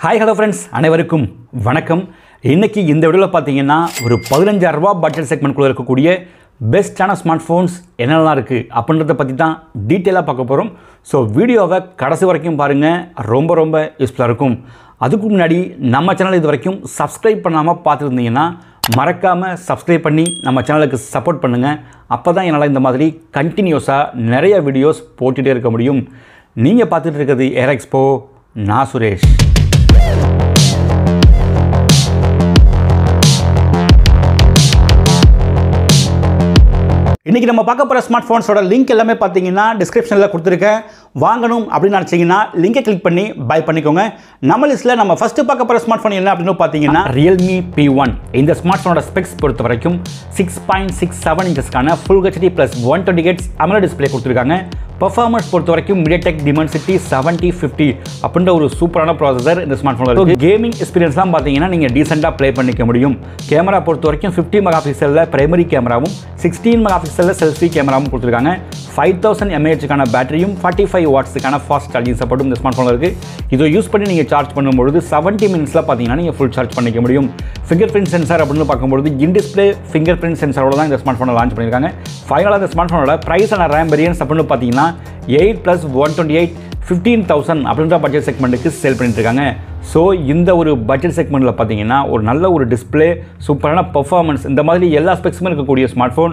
Hi hello friends, அனைவருக்கும் வணக்கம். இன்றைக்கி இந்த வீடியோவில் பார்த்தீங்கன்னா ஒரு 15,000 ரூபா பட்ஜெட் செக்மெண்ட்குள்ளே இருக்கக்கூடிய பெஸ்ட்டான ஸ்மார்ட் ஃபோன்ஸ் என்னெல்லாம் இருக்குது அப்படின்றத பற்றி தான் டீட்டெயிலாக பார்க்க போகிறோம். ஸோ வீடியோவை கடைசி வரைக்கும் பாருங்கள், ரொம்ப யூஸ்ஃபுல்லாக இருக்கும். அதுக்கு முன்னாடி நம்ம சேனல் இது வரைக்கும் சப்ஸ்கிரைப் பண்ணாமல் பார்த்துருந்தீங்கன்னா மறக்காமல் சப்ஸ்கிரைப் பண்ணி நம்ம சேனலுக்கு சப்போர்ட் பண்ணுங்கள். அப்போ தான் என்னால் இந்த மாதிரி கண்டினியூஸாக நிறைய வீடியோஸ் போட்டுகிட்டே இருக்க முடியும். நீங்கள் பார்த்துட்டு இருக்கிறது ஏர் எக்ஸ்போ. நான் சுரேஷ். இன்றைக்கி நம்ம பார்க்க போகிற ஸ்மார்ட் ஃபோன்ஸோட லிங்க் எல்லாமே பார்த்தீங்கன்னா டிஸ்கிரிப்ஷனில் கொடுத்துருக்கேன். வாங்கணும் அப்படின்னு நினச்சிங்கன்னா லிங்கை கிளிக் பண்ணி பை பண்ணிக்கோங்க. நம்ம லிஸ்ட்டில் நம்ம ஃபஸ்ட்டு பார்க்க போகிற ஸ்மார்ட் ஃபோன் என்ன அப்படின்னு பார்த்தீங்கன்னா Realme P1. இந்த ஸ்மார்ட் ஃபோனோட ஸ்பெக்ஸ் பொறுத்த வரைக்கும் 6.67 இன்ச்சஸ்க்கான full HD plus 120 Hz AMOLED display கொடுத்துருக்காங்க. பர்ஃபார்மன்ஸ் பொறுத்த வரைக்கும் MediaTek Dimensity 7050 அப்படின்ற ஒரு சூப்பரான ப்ராசஸர் இந்த ஸ்மார்ட் ஃபோனில் இருக்குது. கேமிங் எக்ஸ்பீரியன்ஸ்லாம் பார்த்தீங்கன்னா நீங்கள் டீசெண்டாக ப்ளே பண்ணிக்க முடியும். கேமரா பொறுத்த வரைக்கும் 50 மெகா பிக்சலில் பிரைமரி கேமராவும் 16 மெகா பிக்சலில் செல்ஃபி கேமராவும் கொடுத்துருக்காங்க. 5000 mAhக்கான பேட்டரியும் 45 வாட்ஸுக்கான ஃபாஸ்ட் சார்ஜிங் சப்போர்ட்டும் இந்த ஸ்மார்ட் ஃபோனில் இருக்குது. இதை யூஸ் பண்ணி நீங்கள் சார்ஜ் பண்ணும்பொழுது 70 மினிட்ஸில் பார்த்தீங்கன்னா நீங்கள் ஃபுல் சார்ஜ் பண்ணிக்க முடியும். ஃபிங்கர் பிரிண்ட் சென்சார் அப்படின்னு பார்க்கும்போது இன் டிஸ்பிளே ஃபிங்கர் பிரிண்ட் சென்சாரோட தான் இந்த ஸ்மார்ட் ஃபோனை லான்ச் பண்ணியிருக்காங்க. ஃபைனலாக இந்த ஸ்மார்ட் ஃபோனோட ப்ரைஸ் அண்ட் ரேம் வேரியன்ஸ் அப்படின்னு பார்த்தீங்கன்னா 8+128 15,000 அப்படின்ற பட்ஜெட் செக்மெண்ட்டுக்கு சேல் பண்ணிட்டு இருக்காங்க. ஸோ இந்த ஒரு பட்ஜெட் செக்மெண்ட்டில் பார்த்தீங்கன்னா ஒரு நல்ல ஒரு டிஸ்பிளே, சூப்பரான பர்ஃபார்மன்ஸ், இந்த மாதிரி எல்லா ஸ்பெக்ஸுமே இருக்கக்கூடிய ஸ்மார்ட் ஃபோன்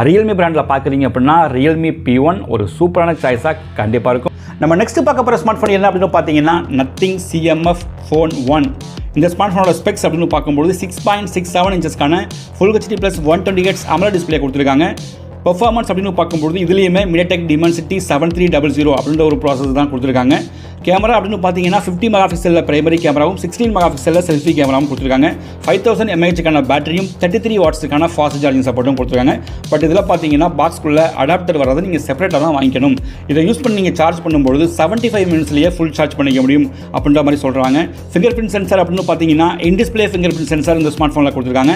Realme பிராண்டில் பார்க்குறீங்க அப்படின்னா Realme P1 ஒரு சூப்பரான சாய்ஸாக கண்டிப்பாக இருக்கும். நம்ம நெக்ஸ்ட் பார்க்க போகிற ஸ்மார்ட் ஃபோன் என்ன அப்படின்னு பார்த்தீங்கன்னா Nothing CMF Phone 1. இந்த ஸ்மார்ட் ஃபோனோட ஸ்பெக்ஸ் அப்படின்னு பார்க்கும்போது 6.67 இன்ச்சஸ்க்கான full HD plus 120 Hz AMOLED display கொடுத்துருக்காங்க. பர்ஃபார்மன்ஸ் அப்படின்னு பார்க்கும்போது இதுலேயுமே MediaTek Dimensity 7300 அப்படின்ற ஒரு ப்ராசஸ் தான் கொடுத்துருக்காங்க. கேமரா அப்படின்னு பார்த்தீங்கன்னா 50 மெகா பிக்சலில் பிரைமரி கேமராவும் 16 மெகா பிக்சலில் செல்ஃபி கேமராவும் கொடுத்துருக்காங்க. 5000 mAhக்கான பேட்டரியும் 33 வாட்ஸுக்கான ஃபாஸ்ட் சார்ஜிங் சப்போர்ட்டும் கொடுத்துருக்காங்க. பட் இதில் பார்த்தீங்கன்னா பாக்ஸ்க்குள்ளே அடாப்டர் வர்றது நீங்கள் செப்பரேட்டாக தான் வாங்கிக்கணும். இதை யூஸ் பண்ணி நீங்கள் சார்ஜ் பண்ணும்போது 75 மினிட்ஸ்லேயே ஃபுல் சார்ஜ் பண்ணிக்க முடியும் அப்படின்ற மாதிரி சொல்கிறாங்க. ஃபிங்கர் பிரிண்ட் சென்சார் அப்படின்னு பார்த்தீங்கன்னா in display finger print sensor இந்த ஸ்மார்ட் ஃபோனில் கொடுத்துருக்காங்க.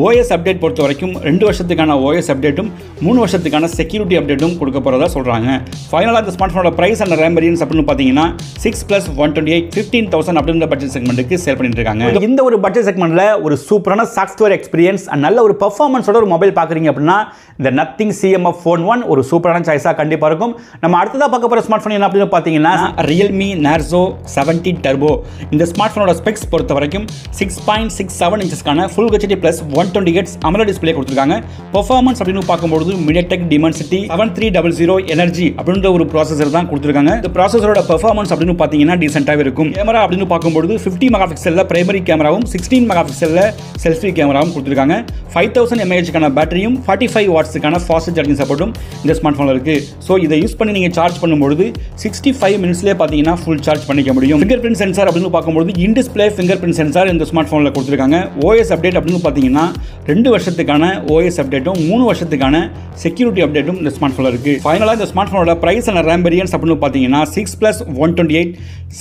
OS அப்டேட் பொறுத்த வரைக்கும் 2 வருஷத்துக்கான OS அப்டேட்டும் 3 வருஷத்துக்கான செக்யூரிட்டி அப்டேட்டும் கொடுக்க போகிறதா சொல்கிறாங்க. ஃபைனலாக இந்த ஸ்மார்ட் ஃபோனோட ப்ரைஸ் அண்ட் ரேம் வேரியன்ஸ் அப்படின்னு பார்த்தீங்கன்னா 6+128 15,000 அப்படின்ற பட்ஜெட் செக்மெண்ட்டுக்கு சேல் பண்ணிட்டு இருக்காங்க. இந்த ஒரு பட்ஜெட் செக்மெண்ட்ல ஒரு சூப்பரான சாஃப்ட்வேர் எக்ஸ்பீரியன்ஸ் அண்ட் நல்ல ஒரு பெர்ஃபார்மன்ஸோட ஒரு மொபைல் பார்க்குறீங்க அப்படின்னா இந்த Nothing CMF Phone 1 ஒரு சூப்பரான சாய்ஸாக கண்டிப்பாக இருக்கும். நம்ம அடுத்ததாக பார்க்க போகிற ஸ்மார்ட் ஃபோன் என்ன அப்படின்னு பார்த்தீங்கன்னா Realme Narzo 70 Turbo. இந்த ஸ்மார்ட் ஃபோனோட ஸ்பெக்ஸ் பொறுத்த வரைக்கும் 6.67 இன்ச்சஸ்க்கான full HD plus 120 Hz AMOLED display கொடுத்துருக்காங்க. பெர்ஃபார்மன்ஸ் அப்படின்னு பார்க்கும்போது MediaTek Dimensity 7300 Energy அப்படின்ற ஒரு ப்ராசஸர் தான் கொடுத்துருக்காங்க. இந்த ப்ராசஸரோட பெர்ஃபார்மன்ஸ் அப்படின்னு பார்த்தீங்கன்னா டீசெண்டாகவே இருக்கும். கேமரா அப்படின்னு பார்க்கும்போது 50 மெகா பிக்சலில் பிரைமரி கேமராவும் 16 மெகா பிக்சலில் செல்ஃபி கேமராவும் கொடுத்துருக்காங்க. 5000 mAhக்கான பேட்டரியும் 45 வாட்ஸுக்கான ஃபாஸ்ட் சார்ஜிங் சப்போர்ட்டும் இந்த ஸ்மார்ட் ஃபோனில் இருக்குது. ஸோ இதை யூஸ் பண்ணி நீங்கள் சார்ஜ் பண்ணும்போது 65 மினிட்ஸ்லேயே பார்த்தீங்கன்னா ஃபுல் சார்ஜ் பண்ணிக்க முடியும். ஃபிங்கர் பிரிண்ட் சென்சார் அப்படின்னு பார்க்கும்போது in display finger print sensor இந்த ஸ்மார்ட் ஃபோனில் கொடுத்துருக்காங்க. OS அப்டேட் அப்படின்னு பார்த்தீங்கன்னா 2 வருஷத்துக்கான OS அப்டேட்டும் 3 வருஷத்துக்கான செக்யூரிட்டி அப்டேட்டும் இந்த ஸ்மார்ட் ஃபோனில் இருக்குது. ஃபைனலாக இந்த ஸ்மார்ட் ஃபோனோட ப்ரைஸ் அண்ட் ரேம் வேரியன்ஸ் அப்படின்னு பார்த்தீங்கன்னா 6+128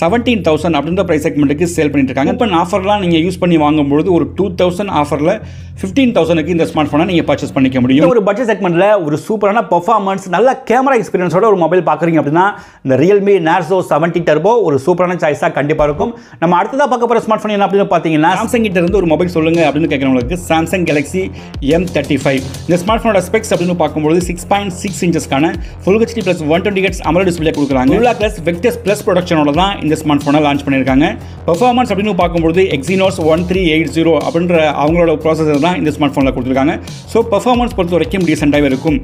17,000 அப்படின்ற ப்ரைஸ் செக்மெண்ட்டுக்கு சேல் பண்ணிட்டு இருக்காங்க. இப்போ ஆஃபர்லாம் நீங்கள் யூஸ் பண்ணி வாங்கும்போது ஒரு 2,000 ஆஃபரில் 15,000க்கு இந்த ஸ்மார்ட் ஃபோனை நீங்கள் பர்ச்சேஸ் பண்ணிக்க முடியும். ஒரு பட்ஜெட் செக்மெண்ட்டில் ஒரு சூப்பரான பர்ஃபார்மன்ஸ், நல்ல கேமரா எக்ஸ்பீரியன்ஸோட ஒரு மொபைல் பார்க்குறீங்க அப்படின்னா இந்த Realme Narzo 70 Turbo ஒரு சூப்பரான சாய்ஸாக கண்டிப்பாக இருக்கும். நம்ம அடுத்ததாக பார்க்க போகிற ஸ்மார்ட் ஃபோன் என்ன அப்படின்னு பார்த்தீங்கன்னா சாம்சங் கிட்ட இருந்து ஒரு மொபைல் சொல்லுங்க அப்படின்னு கேட்குறவங்களுக்கு Samsung Galaxy M35. இந்த ஸ்மார்ட் ஃபோனோட ஸ்பெக்ஸ் அப்படின்னு பார்க்கும்போது 6.6 இன்ச்சஸ்க்கான full HD plus 120 Hz AMOLED display கொடுக்குறாங்க. Plus Vectus Plus ப்ரொடக்ஷனோட தான் இந்த ஸ்மார்ட் ஃபோனை லான்ச் பண்ணியிருக்காங்க. பெர்ஃபார்மன்ஸ் அப்படின்னு பார்க்கும்போது Exynos 1380 அப்படின்ற அவங்களோட ப்ராசஸர் தான் இந்த ஸ்மார்ட் ஃபோனில் கொடுத்துருக்காங்க. ஸோ பெர்ஃபார்மன்ஸ் பொறுத்த வரைக்கும் டீசெண்டாகவே இருக்கும்.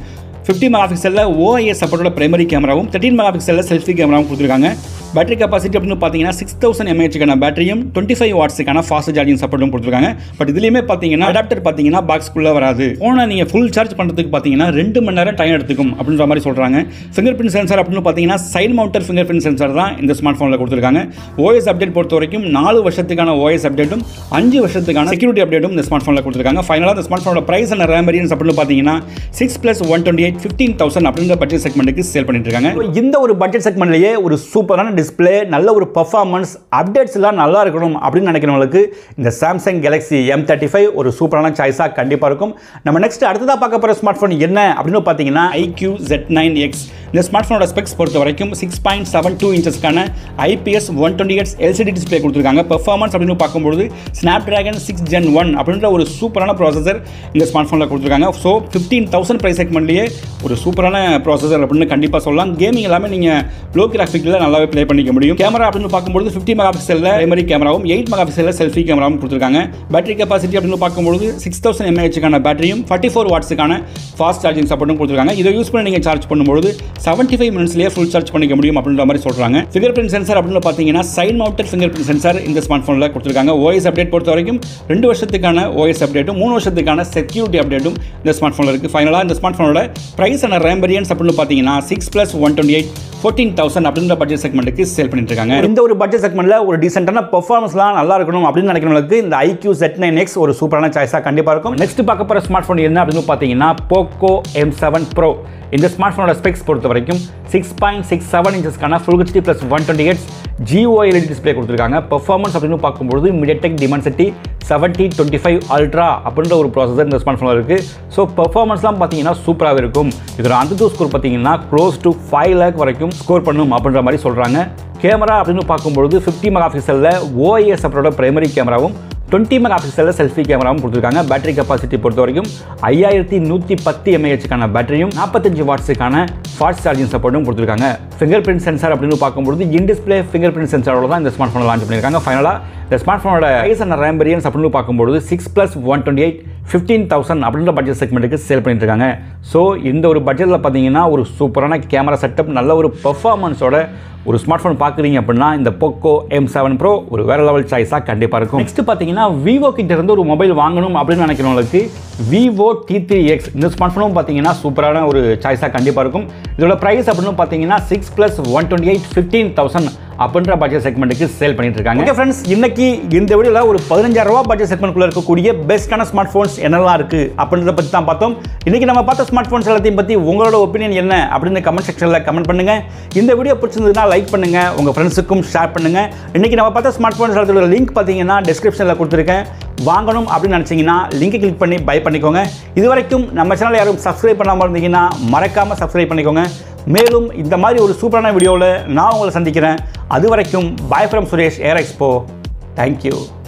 50 மெகா பிக்சலில் OIS சப்போர்ட்டோட பிரைமரி கேமராவும் 13 மெகா பிக்சலில் செல்ஃபி கேமராவும் கொடுத்துருக்காங்க. பேட்டரி கெப்பாசிட்டி அப்படின்னு பார்த்தீங்கன்னா 6000 mAhக்கான பேட்டரியும் 25 வாட்ஸுக்கான ஃபாஸ்ட் சார்ஜிங் சப்போர்ட்டும் கொடுத்துருக்காங்க. பட் இதுலேயுமே பார்த்தீங்கன்னா அடாப்டர் பார்த்தீங்கன்னா பாக்ஸ்க்குள்ளே வராது. ஃபோனை நீங்கள் ஃபுல் சார்ஜ் பண்ணுறதுக்கு பார்த்தீங்கன்னா 2 மணி நேரம் டைம் எடுத்துக்கும் அப்படின்ற மாதிரி சொல்கிறாங்க. ஃபிங்கர் பிரிண்ட் சென்சார் அப்படின்னு பார்த்தீங்கன்னா சைட் மவுண்டர் ஃபிங்கர் பிரிண்ட் சென்சார் தான் இந்த ஸ்மார்ட் ஃபோனில் கொடுத்துருக்காங்க. OS அப்டேட் பொறுத்த வரைக்கும் 4 வருஷத்துக்கான OS அப்டேட்டும் 5 வருஷத்துக்கான செக்யூரிட்டி அப்டேட்டும் இந்த ஸ்மார்ட் ஃபோனில் கொடுத்துருக்காங்க. ஃபைனலாக இந்த ஸ்மார்ட் ஃபோனோட ப்ரைஸ் அண்ட் ரேம் வேரியன்ஸ் அப்படின்னு பார்த்தீங்கன்னா 6+128 128,15,000 அப்படின்ற பட்ஜெட் செக்மெண்ட்டுக்கு சேல் பண்ணிட்டு இருக்காங்க. இந்த ஒரு பட்ஜெட் செக்மெண்ட்லயே ஒரு சூப்பரான டிஸ்பிளே, நல்ல ஒரு பெர்ஃபார்மன்ஸ், அப்டேட்ஸ் எல்லாம் நல்லா இருக்கணும் அப்படின்னு நினைக்கிறவங்களுக்கு இந்த சாம்சங் கேலக்ஸி M35 ஒரு சூப்பரான சாய்ஸா கண்டிப்பா இருக்கும். நம்ம நெக்ஸ்ட் அடுத்ததா பார்க்க போற ஸ்மார்ட் போன் என்ன அப்படின்னு பார்த்தீங்கன்னா iQ Z9X. இந்த ஸ்மார்ட் போனோட ஸ்பெக்ஸ் பொறுத்த வரைக்கும் 6.72 இன்ச்சஸ்க்கான IPS 120Hz LCD டிஸ்பிளே கொடுத்துருக்காங்க. பெர்ஃபார்மன்ஸ் அப்படின்னு பார்க்கும்போது Snapdragon 6 Gen 1 அப்படின்ற ஒரு சூப்பரான ப்ராசஸர் இந்த ஸ்மார்ட் ஃபோனில் கொடுத்துருக்காங்க. ஸோ 15,000 ப்ரைஸ் செக்மெண்ட்லேயே ஒரு சூப்பரான ப்ராசஸர் அப்படின்னு கண்டிப்பாக சொல்லலாம். கேமிங் எல்லாமே நீங்கள் லோ கிராஃபிக்கில் நல்லாவே ப்ளே பண்ணிக்க முடியும். கேமரா அப்படின்னு பார்க்கும்போது 50 மெகா பிக்சலில் பிரைமரி கேமராவும் 8 மெகா பிக்சலில் செல்ஃபி கேமராவும் கொடுத்துருக்காங்க. பேட்டரி கெப்பாசிட்டி அப்படின்னு பார்க்கும்போது 6000 mAh பேட்டரியும் 44 வாட்ஸுக்கான ஃபாஸ்ட் சார்ஜிங் சப்போர்ட்டும் கொடுத்துருக்காங்க. இதை யூஸ் பண்ணி நீங்கள் சார்ஜ் பண்ணும்போது 75 மினிட்ஸ்லேயே ஃபுல் சார்ஜ் பண்ணிக்க முடியும் அப்படின்ற மாதிரி சொல்கிறாங்க. ஃபிங்கர் பிரிண்ட் சென்சார் அப்படின்னு பார்த்தீங்கன்னா side mounted fingerprint sensor இந்த ஸ்மார்ட் ஃபோனில் கொடுத்துருக்காங்க. OS அப்டேட் பொறுத்த வரைக்கும் 2 வருஷத்துக்கான OS அப்டேட்டும் 3 வருஷத்துக்கான செக்யூரிட்டி அப்டேட்டும் இந்த ஸ்மார்ட் ஃபோனில் இருக்குது. ஃபைனலாக இந்த ஸ்மார்ட் ஃபோனோட பிரைஸ் அண்ட் ரேம் வேரியன்ட்ஸ் அப்படின்னு பார்த்தீங்கன்னா 6+128 14,000 அப்படின்ற பட்ஜெட் செக்மெண்ட்டுக்கு சேல் பண்ணிட்டு இருக்காங்க. இந்த ஒரு பட்ஜெட் செக்மெண்ட்ல ஒரு டீசென்ட்டான பெர்ஃபார்மன்ஸ்லாம் நல்லா இருக்கணும் அப்படின்னு நினைக்கிறவங்களுக்கு இந்த iQ Z9X ஒரு சூப்பரான சாய்ஸா கண்டிப்பா இருக்கும். நெக்ஸ்ட் பார்க்க போற ஸ்மார்ட் ஃபோன் என்ன அப்படின்னு பார்த்தீங்கன்னா Poco M7 Pro. இந்த ஸ்மார்ட் ஃபோனோட ஸ்பெக்ஸ் பொறுத்த வரைக்கும் 6.67 இன்ச்சஸ்க்கான Full HD + 120Hz GOLED display கொடுத்துருக்காங்க. பெர்ஃபார்மன்ஸ் அப்படின்னு பார்க்கும்போது MediaTek Dimensity 7025 Ultra அப்படின்ற ஒரு ப்ராசஸர் இந்த ஸ்மார்ட் ஃபோனில் இருக்குது. ஸோ பெர்ஃபார்மன்ஸ்லாம் பார்த்தீங்கன்னா சூப்பராகவே இருக்கும். இதோட AnTuTu ஸ்கோர் பார்த்தீங்கன்னா க்ளோஸ் டு 5 lakh வரைக்கும் ஸ்கோர் பண்ணும் அப்படின்ற மாதிரி சொல்கிறாங்க. கேமரா அப்படின்னு பார்க்கும்பொழுது 50 மெகா பிக்சலில் OIS அப்ரோட பிரைமரி கேமராவும் 20 மெகா பிக்சலில் செல்ஃபி கேமராவும் கொடுத்துருக்காங்க. பேட்டரி கெப்பாசிட்டி பொறுத்த வரைக்கும் 5110 mAh பேட்டரியும் 45 வாட்ஸுக்கான ஃபாஸ்ட் சார்ஜிங் சப்போர்ட்டும் கொடுத்துருக்காங்க. ஃபிங்கர் பிரிண்ட் சென்சார் அப்படின்னு பார்க்கும்போது இன் டிஸ்பிளே ஃபிங்கர் பிரிண்ட் சென்சாரோட தான் இந்த ஸ்மார்ட் ஃபோனை லான்ச் பண்ணியிருக்காங்க. ஃபைனலாக இந்த ஸ்மார்ட் ஃபோனோட பிரைஸ் அண்ட் ரேம் வேரியன்ட்ஸ் அப்படின்னு பார்க்கும்போது 6+128 15,000 அப்படின்ற பட்ஜெட் செக்மெண்ட்டுக்கு சேல் பண்ணிட்டு இருக்காங்க. ஸோ இந்த ஒரு பட்ஜெட்டில் பார்த்தீங்கன்னா ஒரு சூப்பரான கேமரா செட்டப், நல்ல ஒரு பெர்ஃபார்மன்ஸோட ஒரு ஸ்மார்ட் ஃபோன் பார்க்குறீங்க அப்படின்னா இந்த Poco M7 Pro ஒரு வேற லெவல் சாய்ஸாக கண்டிப்பாக இருக்கும். நெக்ஸ்ட் பார்த்தீங்கன்னா Vivo கிட்ட இருந்து ஒரு மொபைல் வாங்கணும் அப்படின்னு நினைக்கிறவங்களுக்கு Vivo T3X இந்த ஸ்மார்ட் ஃபோனும் பார்த்தீங்கன்னா சூப்பரான ஒரு சாய்ஸாக கண்டிப்பாக இருக்கும். இதோட ப்ரைஸ் அப்படின்னு பார்த்தீங்கன்னா 6+128 15,000 அப்படின்ற பட்ஜெட் செக்மெண்ட்டுக்கு சேல் பண்ணிட்டு இருக்காங்க. ஓகே ஃப்ரெண்ட்ஸ், இன்னைக்கு இந்த வீடியோவில் ஒரு 15,000 ரூபா பட்ஜெட் செக்மெண்ட்குள்ள இருக்கக்கூடிய பெஸ்ட்டான ஸ்மார்ட் ஃபோன்ஸ் என்னெல்லாம் இருக்கு அப்படின்றத பற்றி தான் பார்த்தோம். இன்னைக்கு நம்ம பார்த்த ஸ்மார்ட் ஃபோன்ஸ் எல்லாத்தையும் பற்றி உங்களோட ஒப்பீனியன் என்ன அப்படின்னு கமெண்ட் செக்ஷனில் கமெண்ட் பண்ணுங்க. இந்த வீடியோ பிடிச்சிருந்ததுன்னா லைக் பண்ணுங்க, உங்க ஃப்ரெண்ட்ஸுக்கும் ஷேர் பண்ணுங்க. இன்னைக்கு நம்ம பார்த்த ஸ்மார்ட் ஃபோன்ஸ் எல்லாத்தோட லிங்க் பார்த்தீங்கன்னா டிஸ்கிரிப்ஷனில் கொடுத்துருக்கேன். வாங்கணும் அப்படின்னு நினச்சிங்கன்னா லிங்கை கிளிக் பண்ணி பை பண்ணிக்கோங்க. இது வரைக்கும் நம்ம சேனல் யாரும் சப்ஸ்கிரைப் பண்ணாமல் இருந்தீங்கன்னா மறக்காமல் சப்ஸ்கிரைப் பண்ணிக்கோங்க. மேலும் இந்த மாதிரி ஒரு சூப்பரான வீடியோவில் நான் உங்களை சந்திக்கிறேன். அது வரைக்கும் bye from Suresh air expo. Thank you.